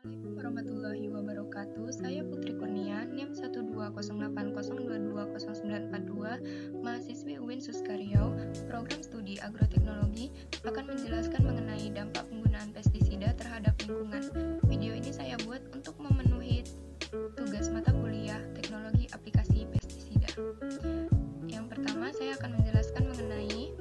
Assalamualaikum warahmatullahi wabarakatuh. Saya Putri Kurnia, NIM 12080820942, mahasiswi UIN Suska Riau, program studi agroteknologi, akan menjelaskan mengenai dampak penggunaan pestisida terhadap lingkungan. Video ini saya buat untuk memenuhi tugas mata kuliah Teknologi Aplikasi Pestisida. Yang pertama, saya akan menjelaskan mengenai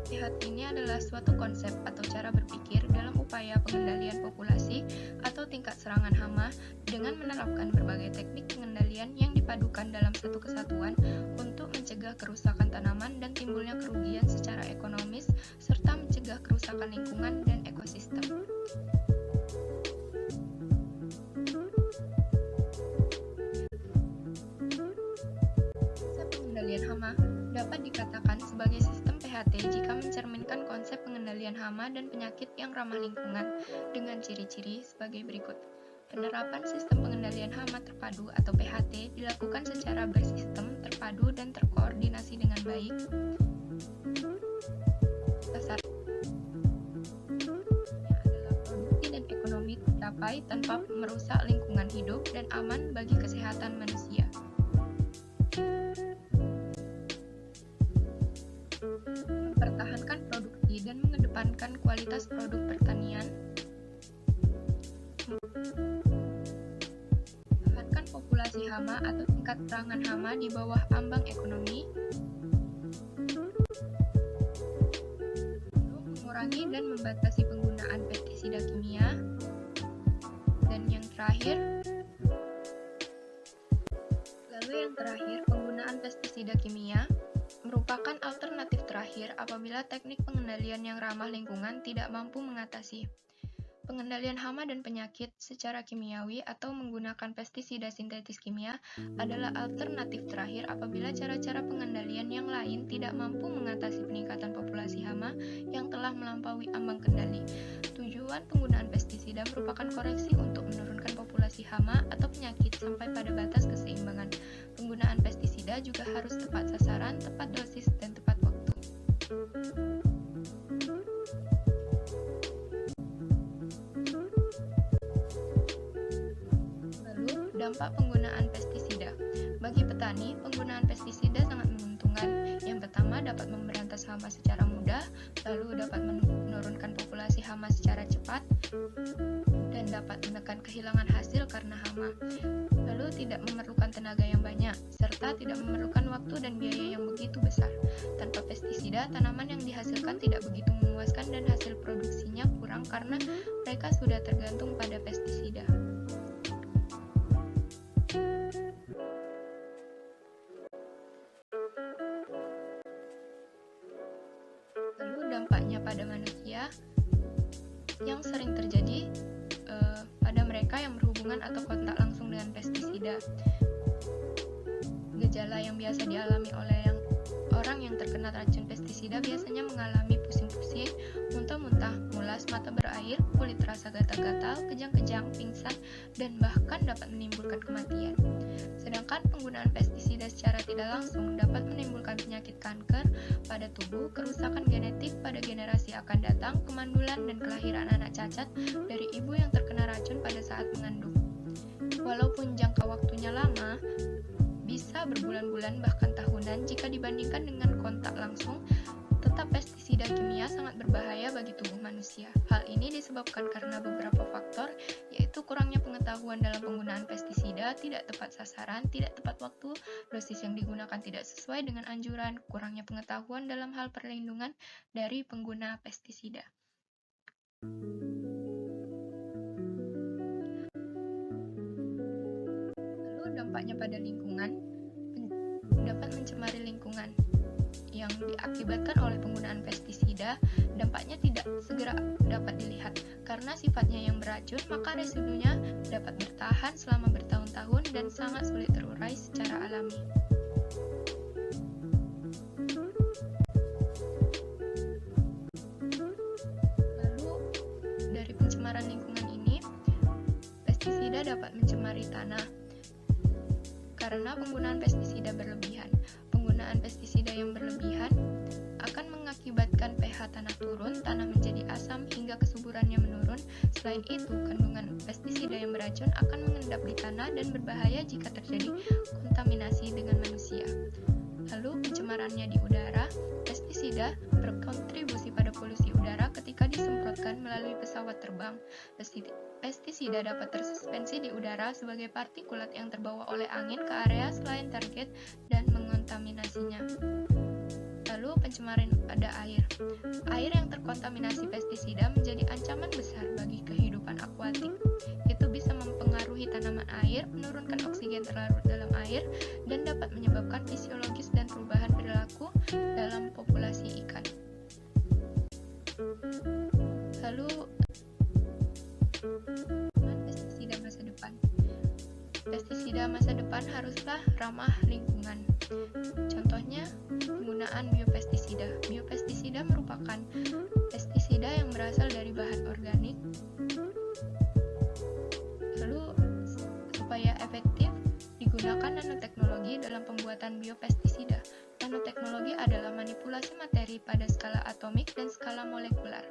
PHT ini adalah suatu konsep atau cara berpikir dalam upaya pengendalian populasi atau tingkat serangan hama dengan menerapkan berbagai teknik pengendalian yang dipadukan dalam satu kesatuan untuk mencegah kerusakan tanaman dan timbulnya kerugian secara ekonomis serta mencegah kerusakan lingkungan dan ekosistem. Konsep pengendalian hama dapat dikatakan sebagai sistem PHT jika mencerminkan konsep pengendalian hama dan penyakit yang ramah lingkungan dengan ciri-ciri sebagai berikut. Penerapan sistem pengendalian hama terpadu atau PHT dilakukan secara bersistem, terpadu, dan terkoordinasi dengan baik. Sasarannya adalah produksi dan ekonomi tercapai tanpa merusak lingkungan hidup dan aman bagi kesehatan manusia. Mempertahankan produksi dan mengedepankan kualitas produk pertanian, mempertahankan populasi hama atau tingkat serangan hama di bawah ambang ekonomi, mengurangi dan membatasi penggunaan pestisida kimia, dan yang terakhir, penggunaan pestisida kimia merupakan alternatif terakhir apabila teknik pengendalian yang ramah lingkungan tidak mampu mengatasi pengendalian hama dan penyakit secara kimiawi atau menggunakan pestisida sintetis kimia adalah alternatif terakhir apabila cara-cara pengendalian yang lain tidak mampu mengatasi peningkatan populasi hama yang telah melampaui ambang kendali. Tujuan penggunaan pestisida merupakan koreksi untuk menurunkan populasi hama atau penyakit sampai pada batas keseimbangan. Penggunaan pestisida juga harus tepat sasaran, tepat dosis, dan tepat waktu. Dampak penggunaan pestisida. Bagi petani, penggunaan pestisida sangat menguntungkan. Yang pertama, dapat memberantas hama secara mudah, lalu dapat menurunkan populasi hama secara cepat, dan dapat menekan kehilangan hasil karena hama. Lalu tidak memerlukan tenaga yang banyak, serta tidak memerlukan waktu dan biaya yang begitu besar. Tanpa pestisida, tanaman yang dihasilkan tidak begitu memuaskan dan hasil produksinya kurang karena mereka sudah tergantung pada pestisida. Lalu dampaknya pada manusia yang sering terjadi pada mereka yang berhubungan atau kontak langsung dengan pestisida. Gejala yang biasa dialami oleh orang yang terkena racun pestisida biasanya mengalami pusing-pusing, muntah-muntah, mulas, mata berair, kulit terasa gatal-gatal, kejang-kejang, pingsan, dan bahkan dapat menimbulkan kematian. Sedangkan penggunaan pestisida secara tidak langsung dapat menimbulkan penyakit kanker pada tubuh, kerusakan genetik pada generasi akan datang, kemandulan, dan kelahiran anak cacat dari ibu yang terkena racun pada saat mengandung. Walaupun jangka waktunya lama, bisa berbulan-bulan bahkan tahunan jika dibandingkan dengan kontak langsung, tetap pestisida kimia sangat berbahaya bagi tubuh manusia. Hal ini disebabkan karena beberapa faktor, yaitu kurangnya pengetahuan dalam penggunaan pestisida, tidak tepat sasaran, tidak tepat waktu, dosis yang digunakan tidak sesuai dengan anjuran, kurangnya pengetahuan dalam hal perlindungan dari pengguna pestisida. Dampaknya pada lingkungan dapat mencemari lingkungan yang diakibatkan oleh penggunaan pestisida. Dampaknya tidak segera dapat dilihat karena sifatnya yang beracun, maka residunya dapat bertahan selama bertahun-tahun dan sangat sulit terurai secara alami. Lalu dari pencemaran lingkungan ini, pestisida dapat mencemari tanah karena penggunaan pestisida berlebihan. Penggunaan pestisida yang berlebihan akan mengakibatkan pH tanah Selain itu, kandungan pestisida yang beracun akan mengendap di tanah dan berbahaya jika terjadi kontaminasi dengan manusia. Lalu, pencemarannya di udara. Pestisida berkontribusi pada polusi udara ketika disemprotkan melalui pesawat terbang. Pestisida dapat tersuspensi di udara sebagai partikulat yang terbawa oleh angin ke area selain target dan mengontaminasinya. Lalu, pencemaran pada air. Air yang terkontaminasi pestisida menjadi ancaman besar bagi kehidupan akuatik. Itu bisa mempengaruhi tanaman air, menurunkan oksigen terlarut dalam air, dan dapat menyebabkan fisiologis dan perubahan perilaku dalam populasi ikan. Lalu, pestisida masa depan. Pestisida masa depan haruslah ramah lingkungan. Contohnya, penggunaan biopestisida. Biopestisida merupakan pestisida yang berasal dari bahan organik. Lalu, supaya efektif, digunakan nanoteknologi dalam pembuatan biopestisida. Nanoteknologi adalah manipulasi materi pada skala atomik dan skala molekular.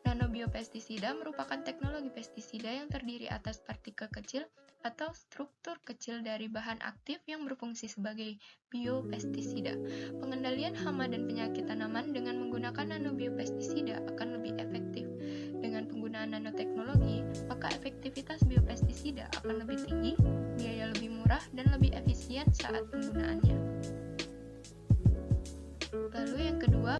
Nanobiopestisida merupakan teknologi pestisida yang terdiri atas partikel kecil atau struktur kecil dari bahan aktif yang berfungsi sebagai biopestisida. Pengendalian hama dan penyakit tanaman dengan menggunakan nanobiopestisida akan lebih efektif. Dengan penggunaan nanoteknologi, maka efektivitas biopestisida akan lebih tinggi, biaya lebih murah, dan lebih efisien saat penggunaannya. Lalu yang kedua,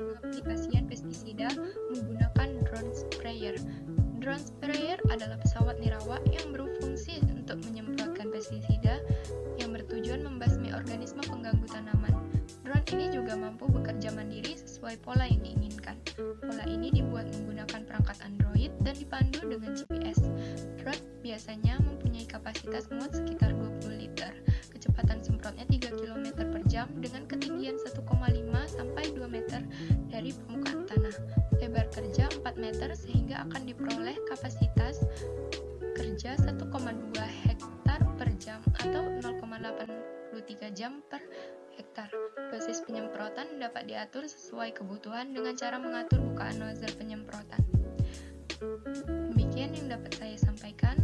pengaplikasian pestisida menggunakan drone sprayer. Drone sprayer adalah pesawat nirawak yang berfungsi untuk menyemprotkan pestisida yang bertujuan membasmi organisme pengganggu tanaman. Drone ini juga mampu bekerja mandiri sesuai pola yang diinginkan. Pola ini dibuat menggunakan perangkat Android dan dipandu dengan GPS. Drone biasanya mempunyai kapasitas muat sekitar 20 liter. Kecepatan semprotnya 3 km per jam dengan ketinggian 1,5 sampai 2 meter dari permukaan tanah. Lebar kerja 4 meter sehingga akan diperoleh kapasitas kerja 1,2 hektar per jam atau 0,83 jam per hektar. Dosis penyemprotan dapat diatur sesuai kebutuhan dengan cara mengatur bukaan nozzle penyemprotan. Demikian yang dapat saya sampaikan.